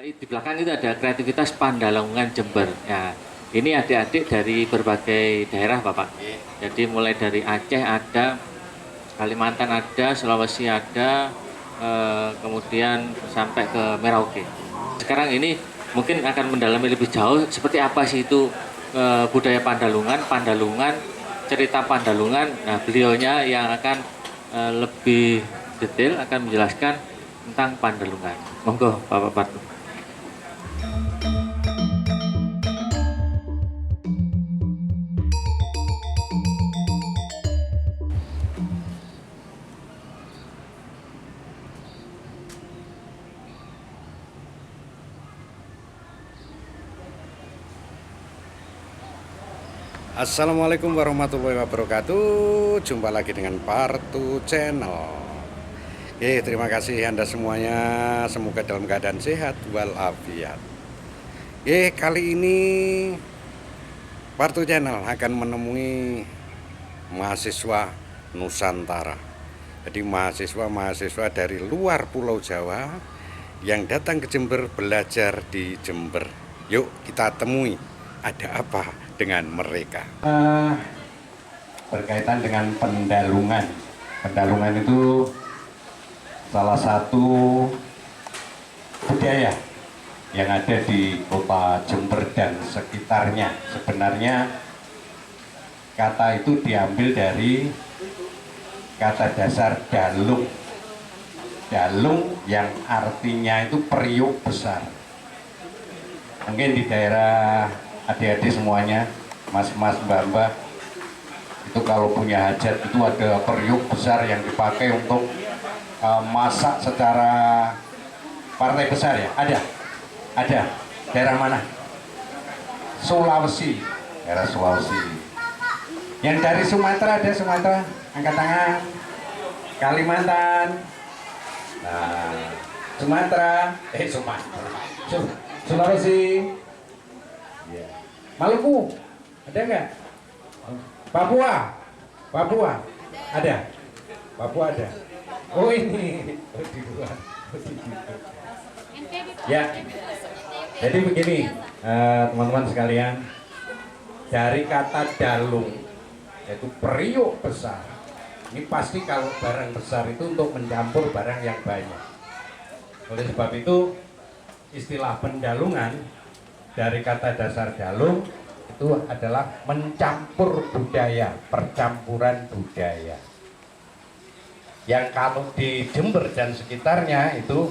Di belakang itu ada kreativitas Pandalungan Jember. Ya, ini adik-adik dari berbagai daerah, Bapak. Jadi mulai dari Aceh ada, Kalimantan ada, Sulawesi ada, kemudian sampai ke Merauke. Sekarang ini mungkin akan mendalami lebih jauh seperti apa sih itu budaya Pandalungan, cerita Pandalungan. Nah, beliaunya yang akan lebih detail akan menjelaskan tentang Pandalungan. Monggo, Bapak Partu. Assalamualaikum warahmatullahi wabarakatuh. Jumpa lagi dengan Partu Channel. Oke, terima kasih Anda semuanya. Semoga dalam keadaan sehat walafiat. Oke, kali ini Partu Channel akan menemui mahasiswa Nusantara. Jadi mahasiswa dari luar Pulau Jawa yang datang ke Jember belajar di Jember. Yuk kita temui ada apa dengan mereka. Berkaitan dengan pendalungan. Pendalungan itu salah satu budaya yang ada di kota Jember dan sekitarnya. Sebenarnya kata itu diambil dari kata dasar dalung. Dalung yang artinya itu periuk besar. Mungkin di daerah adik-adik semuanya, mas-mas, mbak-mbak, itu kalau punya hajat itu ada periuk besar yang dipakai untuk masak secara partai besar ya? Ada. Daerah mana? Sulawesi. Daerah Sulawesi. Yang dari Sumatera ada Sumatera? Angkat tangan. Kalimantan. Nah, Sumatera. Sulawesi. Ya. Maluku ada nggak? Papua ada. Papua ada. Oh ini di luar. Ya. Jadi begini teman-teman sekalian, dari kata dalung yaitu periuk besar. Ini pasti kalau barang besar itu untuk mencampur barang yang banyak. Oleh sebab itu istilah pendalungan dari kata dasar dalung itu adalah mencampur budaya, percampuran budaya. Yang kalau di Jember dan sekitarnya itu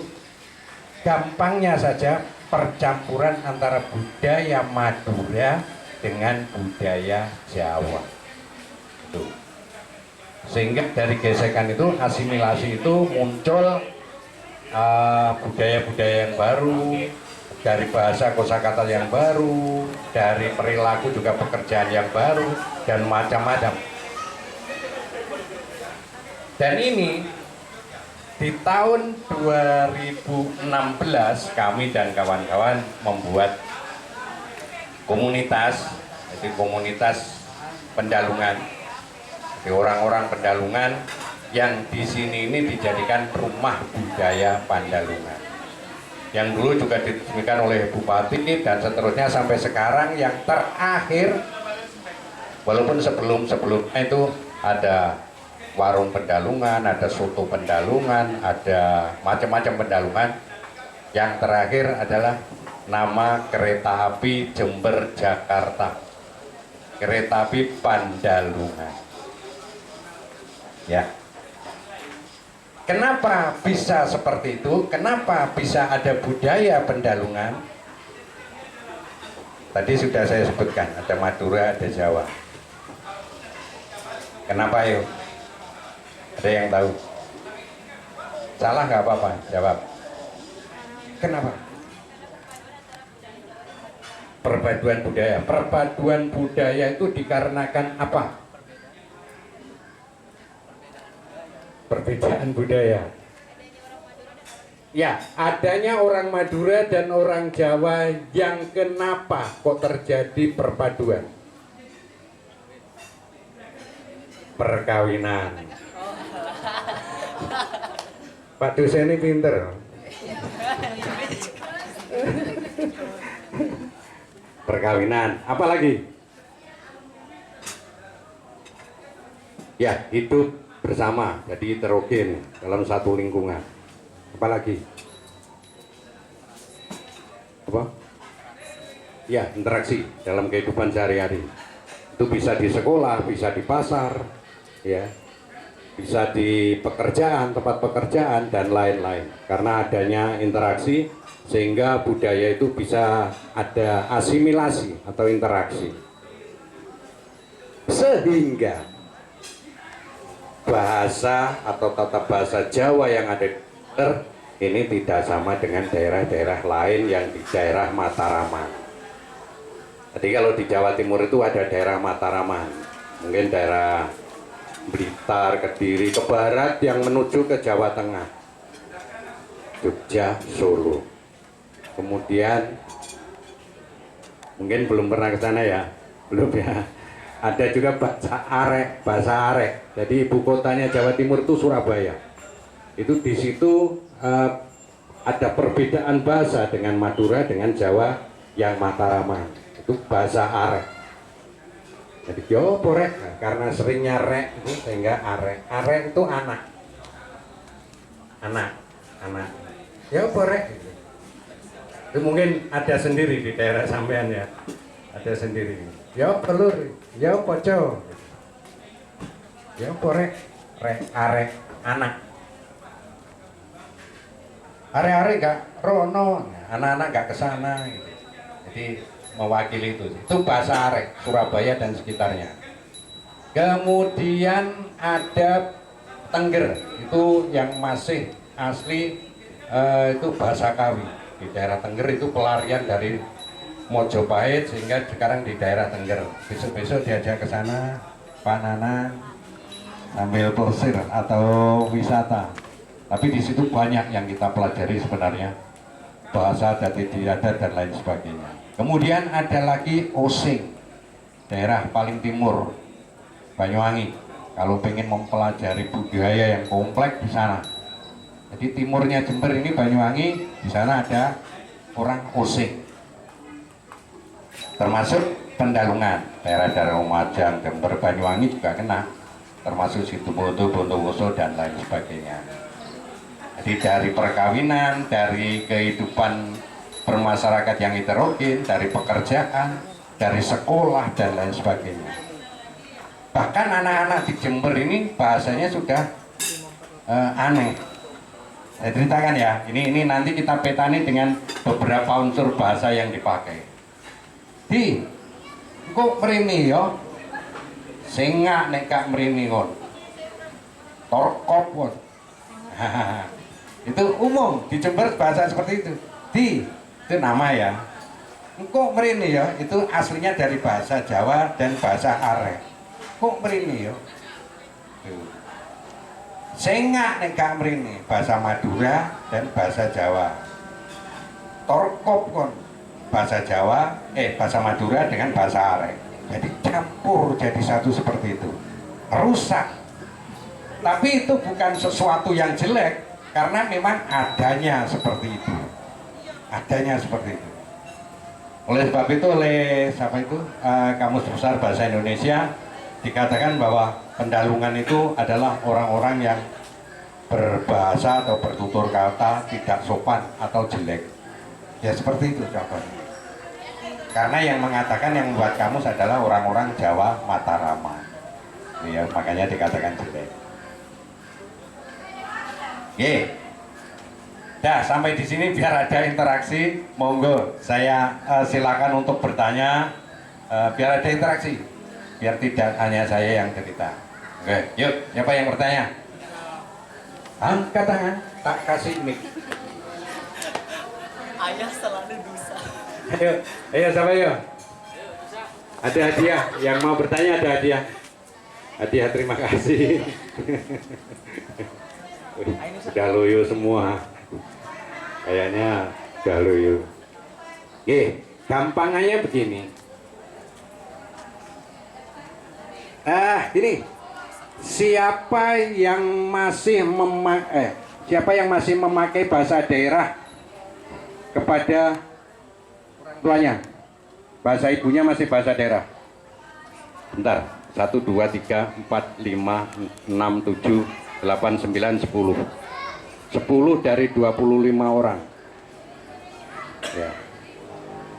gampangnya saja percampuran antara budaya Madura dengan budaya Jawa. Itu. Sehingga dari gesekan itu, asimilasi itu muncul budaya-budaya yang baru, dari bahasa kosakata yang baru, dari perilaku juga pekerjaan yang baru, dan macam-macam. Dan ini di tahun 2016 kami dan kawan-kawan membuat komunitas, jadi komunitas pendalungan, jadi orang-orang pendalungan yang di sini ini dijadikan rumah budaya Pandalungan. Yang dulu juga diresmikan oleh Bupati dan seterusnya sampai sekarang. Yang terakhir, walaupun sebelumnya itu ada warung pendalungan, ada soto pendalungan, ada macam-macam pendalungan. Yang terakhir adalah nama kereta api Jember Jakarta, kereta api Pandalungan. Ya. Kenapa bisa seperti itu? Kenapa bisa ada budaya pendalungan? Tadi sudah saya sebutkan, ada Madura, ada Jawa. Kenapa yuk? Ada yang tahu? Salah nggak apa-apa, jawab. Kenapa? Perpaduan budaya. Perpaduan budaya itu dikarenakan apa? Perbedaan budaya. Ya, adanya orang Madura dan orang Jawa yang kenapa kok terjadi perpaduan? Perkawinan. Pak dosen ini pinter. perkawinan. Apa lagi? Ya, hidup bersama, jadi heterogen dalam satu lingkungan. Apa lagi? Apa? Ya, interaksi dalam kehidupan sehari-hari. Itu bisa di sekolah, bisa di pasar, ya, bisa di pekerjaan, tempat pekerjaan, dan lain-lain. Karena adanya interaksi, sehingga budaya itu bisa ada asimilasi atau interaksi. Sehingga bahasa atau tata bahasa Jawa yang ada di Jember ini tidak sama dengan daerah-daerah lain yang di daerah Mataraman. Jadi kalau di Jawa Timur itu ada daerah Mataraman, mungkin daerah Blitar, Kediri, ke barat yang menuju ke Jawa Tengah, Jogja, Solo. Kemudian mungkin belum pernah ke sana ya, belum ya. Ada juga bahasa Arek. Jadi ibu kotanya Jawa Timur itu Surabaya. Itu di situ ada perbedaan bahasa dengan Madura dengan Jawa yang Mataraman. Itu bahasa Arek. Jadi yo porek, nah, karena seringnya rek itu sehingga Arek. Arek itu anak. Ya porek. Itu mungkin ada sendiri di daerah sampean ya. Ada sendiri. Ya pelur, ya poco, ya porek, arek, anak. Arek-arek gak rono, anak-anak gak kesana. Gitu. Jadi mewakili itu bahasa Arek, Surabaya dan sekitarnya. Kemudian ada Tengger, itu yang masih asli, itu bahasa Kawi. Di daerah Tengger itu pelarian dari Mojopahit sehingga sekarang di daerah Tengger. Besok-besok diajak ke sana Pak Nana sambil porsir atau wisata. Tapi di situ banyak yang kita pelajari sebenarnya, bahasa adat istiadat dan lain sebagainya. Kemudian ada lagi Osing, daerah paling timur Banyuwangi. Kalau pengen mempelajari budaya yang kompleks di sana. Jadi timurnya Jember ini Banyuwangi, di sana ada orang Osing. Termasuk Pendalungan, daerah-daerah Lumajang, Jember, Banyuwangi juga kena, termasuk Situbondo, Bondowoso dan lain sebagainya. Jadi dari perkawinan, dari kehidupan bermasyarakat yang heterogen, dari pekerjaan, dari sekolah dan lain sebagainya. Bahkan anak-anak di Jember ini bahasanya sudah aneh. Saya ceritakan ya, ini nanti kita petani dengan beberapa unsur bahasa yang dipakai. Di, kok mrini yo, singak nek kak mrini kon, torkop kon, itu umum di Jember bahasa seperti itu. Di, itu nama ya. Kok mrini yo, itu aslinya dari bahasa Jawa dan bahasa Arek. Kok mrini yo, singak nek kak mrini, bahasa Madura dan bahasa Jawa. Torkop kon, bahasa Jawa, bahasa Madura dengan bahasa Arek. Jadi campur jadi satu seperti itu. Rusak. Tapi itu bukan sesuatu yang jelek, karena memang adanya seperti itu. Adanya seperti itu. Oleh sebab itu, oleh siapa itu, Kamus Besar Bahasa Indonesia dikatakan bahwa Pendalungan itu adalah orang-orang yang berbahasa atau bertutur kata tidak sopan atau jelek. Ya seperti itu jawabannya. Karena yang mengatakan, yang membuat kamus adalah orang-orang Jawa Mataraman. Ya, makanya dikatakan jelek. Oke. Dah, sampai di sini biar ada interaksi. Monggo, saya silakan untuk bertanya. Biar ada interaksi. Biar tidak hanya saya yang cerita. Oke, yuk, siapa yang bertanya? Angkat tangan, tak kasih mic. Ayah selalu dosa. Ayo siapa ya? Ada hadiah, yang mau bertanya ada hadiah. Hadiah, terima kasih. Udah loyo semua. Kayaknya udah loyo. Oke, gampangannya begini. Gini. Siapa yang masih memakai bahasa daerah kepada orang tuanya? Bahasa ibunya masih bahasa daerah. Bentar, 1, 2, 3, 4, 5, 6, 7, 8, 9, 10. 10 dari 25 orang. Ya.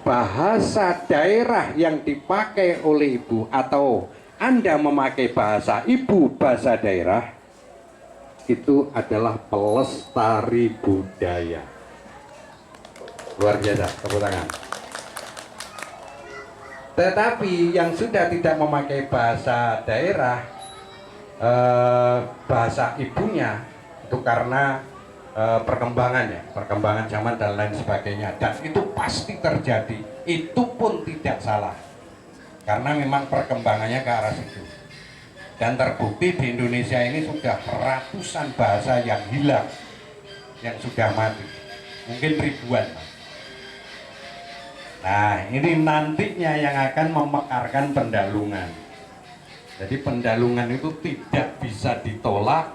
Bahasa daerah yang dipakai oleh ibu atau Anda memakai bahasa ibu, bahasa daerah, itu adalah pelestari budaya. Luar biasa, tepuk tangan. Tetapi yang sudah tidak memakai bahasa daerah, bahasa ibunya, itu karena perkembangan zaman dan lain sebagainya, dan itu pasti terjadi, itu pun tidak salah karena memang perkembangannya ke arah situ. Dan terbukti di Indonesia ini sudah ratusan bahasa yang hilang, yang sudah mati, mungkin ribuan. Nah, ini nantinya yang akan memekarkan pendalungan. Jadi pendalungan itu tidak bisa ditolak,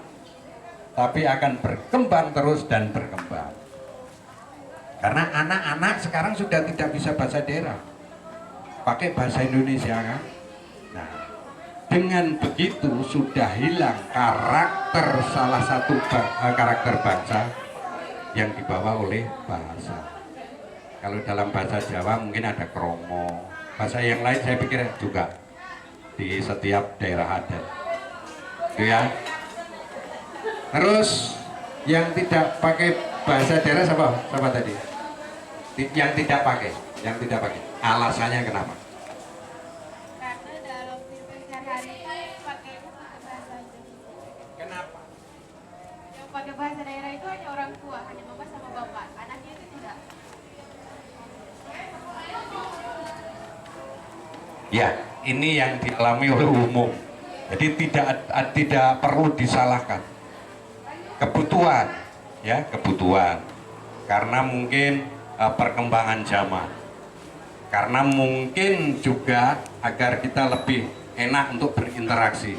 tapi akan berkembang terus dan berkembang. Karena anak-anak sekarang sudah tidak bisa bahasa daerah, pakai bahasa Indonesia kan. Nah, dengan begitu sudah hilang karakter salah satu karakter bangsa yang dibawa oleh bahasa. Kalau dalam bahasa Jawa mungkin ada kromo, bahasa yang lain saya pikir juga di setiap daerah adat, itu ya. Terus yang tidak pakai bahasa daerah siapa tadi? Yang tidak pakai, alasannya kenapa? Karena dalam kehidupan sehari-hari pakai bahasa Indonesia. Kenapa? Yang pakai bahasa daerah itu hanya orang tua, hanya mama sama bapak. Anaknya itu tidak. Ya, ini yang dialami oleh umum. Jadi tidak perlu disalahkan. Kebutuhan, ya kebutuhan. Karena mungkin perkembangan zaman. Karena mungkin juga agar kita lebih enak untuk berinteraksi.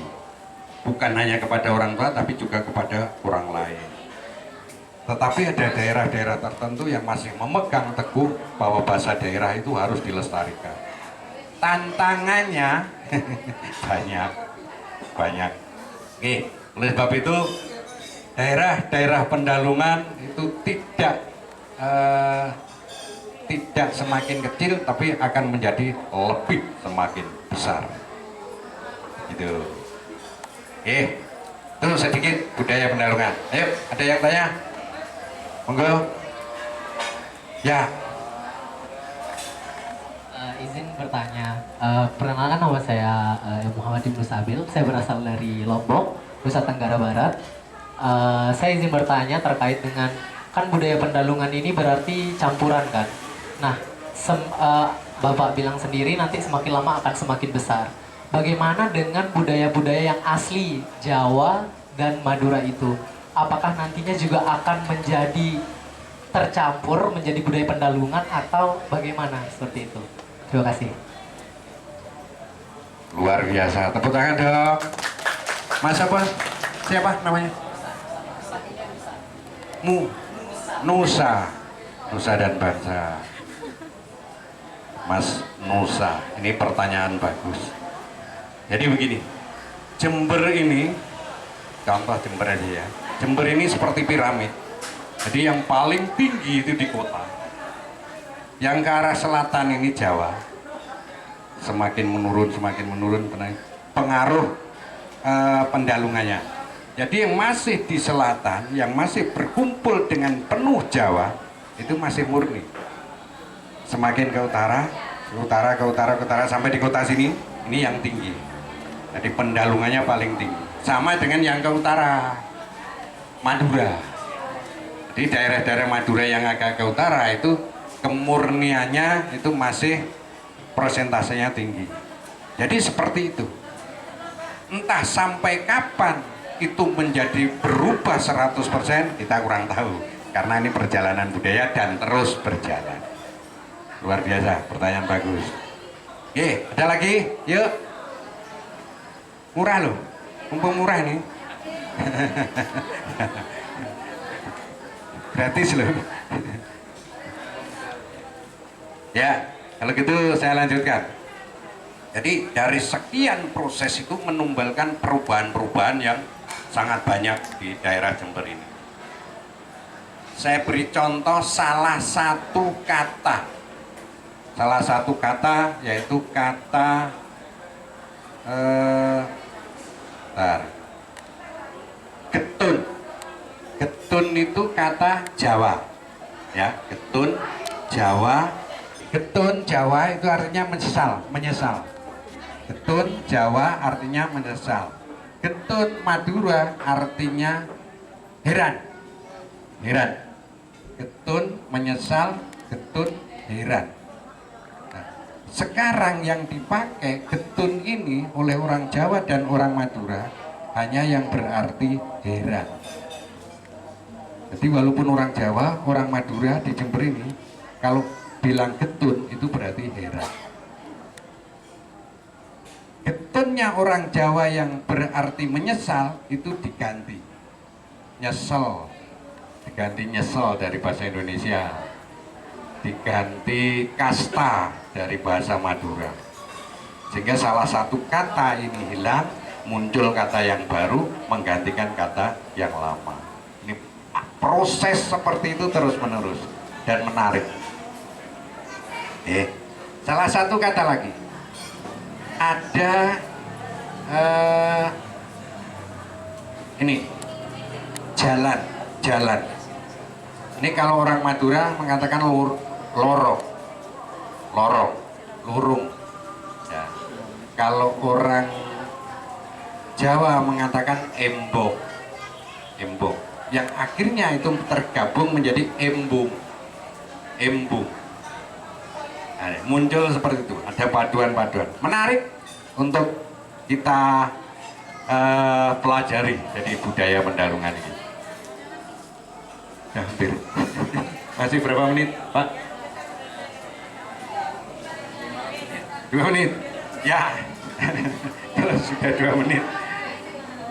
Bukan hanya kepada orang tua, tapi juga kepada orang lain. Tetapi ada daerah-daerah tertentu yang masih memegang teguh bahwa bahasa daerah itu harus dilestarikan. Tantangannya banyak. Oke, oleh sebab itu daerah-daerah pendalungan itu tidak semakin kecil, tapi akan menjadi lebih semakin besar. Gitu. Oke, itu sedikit budaya pendalungan. Ayo, ada yang tanya? Monggo. Ya. Izin bertanya, perkenalkan nama saya Muhammad Ibnu Sabil, saya berasal dari Lombok, Nusa Tenggara Barat. Saya izin bertanya terkait dengan, kan budaya pendalungan ini berarti campuran kan? Nah, Bapak bilang sendiri nanti semakin lama akan semakin besar. Bagaimana dengan budaya-budaya yang asli Jawa dan Madura itu? Apakah nantinya juga akan menjadi tercampur menjadi budaya pendalungan atau bagaimana seperti itu? Terima kasih. Luar biasa, tepuk tangan dong. Mas apa? Siapa namanya? Nusa dan bangsa. Mas Nusa, ini pertanyaan bagus. Jadi begini, Jember ini, contoh Jember aja ya. Jember ini seperti piramid. Jadi yang paling tinggi itu di kota. Yang ke arah selatan ini Jawa, semakin menurun pengaruh pendalungannya. Jadi yang masih di selatan, yang masih berkumpul dengan penuh Jawa, itu masih murni. Semakin ke utara sampai di kota sini, ini yang tinggi. Jadi pendalungannya paling tinggi. Sama dengan yang ke utara, Madura. Jadi daerah-daerah Madura yang agak ke utara itu kemurniannya itu masih persentasenya tinggi. Jadi seperti itu. Entah sampai kapan itu menjadi berubah 100%, kita kurang tahu. Karena ini perjalanan budaya dan terus berjalan. Luar biasa, pertanyaan bagus. Oke, ada lagi? Yuk. Murah loh. Mumpung murah ini. Gratis loh. Ya, Kalau gitu saya lanjutkan. Jadi dari sekian proses itu menumbalkan perubahan-perubahan yang sangat banyak di daerah Jember ini. Saya beri contoh salah satu kata yaitu kata getun. Getun itu kata Jawa, ya, getun Jawa. Getun Jawa itu artinya menyesal. Getun Jawa artinya menyesal. Getun Madura artinya heran. Getun menyesal, getun heran. Nah, sekarang yang dipakai getun ini oleh orang Jawa dan orang Madura hanya yang berarti heran. Jadi walaupun orang Jawa, orang Madura di Jember ini kalau bilang getun itu berarti heran. Getunnya orang Jawa yang berarti menyesal itu diganti nyesel. Diganti nyesel dari bahasa Indonesia, diganti kasta dari bahasa Madura, sehingga salah satu kata ini hilang, muncul kata yang baru menggantikan kata yang lama. Ini proses seperti itu terus menerus dan menarik. Salah satu kata lagi ada ini jalan. Ini kalau orang Madura mengatakan lorong, lurung. Ya. Kalau orang Jawa mengatakan embong. Yang akhirnya itu tergabung menjadi embung. Nah, muncul seperti itu. Ada paduan-paduan. Menarik untuk kita pelajari. Jadi budaya Pendalungan ini. Ya, hampir. Masih berapa menit, Pak? 2 menit. Ya. Kalau sudah 2 menit.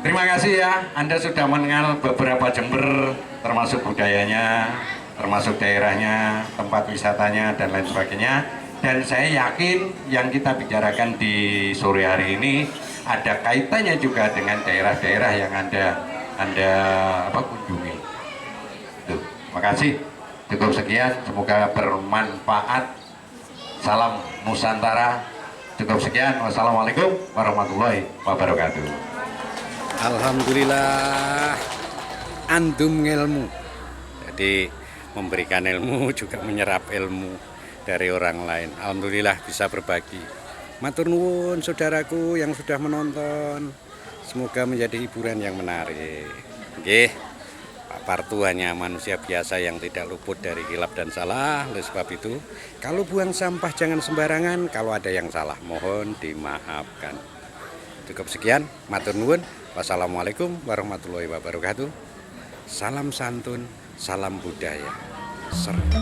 Terima kasih ya, Anda sudah mengenal beberapa Jember, termasuk budayanya, termasuk daerahnya, tempat wisatanya, dan lain sebagainya. Dan saya yakin yang kita bicarakan di sore hari ini ada kaitannya juga dengan daerah-daerah yang Anda kunjungi. Terima kasih. Cukup sekian. Semoga bermanfaat. Salam Nusantara. Cukup sekian. Wassalamualaikum warahmatullahi wabarakatuh. Alhamdulillah. Andum ilmu. Jadi memberikan ilmu juga menyerap ilmu dari orang lain. Alhamdulillah bisa berbagi. Matur nuwun saudaraku yang sudah menonton. Semoga menjadi hiburan yang menarik. Nggih. Pak Partu hanya manusia biasa yang tidak luput dari hilaf dan salah. Oleh sebab itu, kalau buang sampah jangan sembarangan. Kalau ada yang salah, mohon dimaafkan. Cukup sekian, matur nuwun. Wassalamualaikum warahmatullahi wabarakatuh. Salam santun, salam budaya. Serta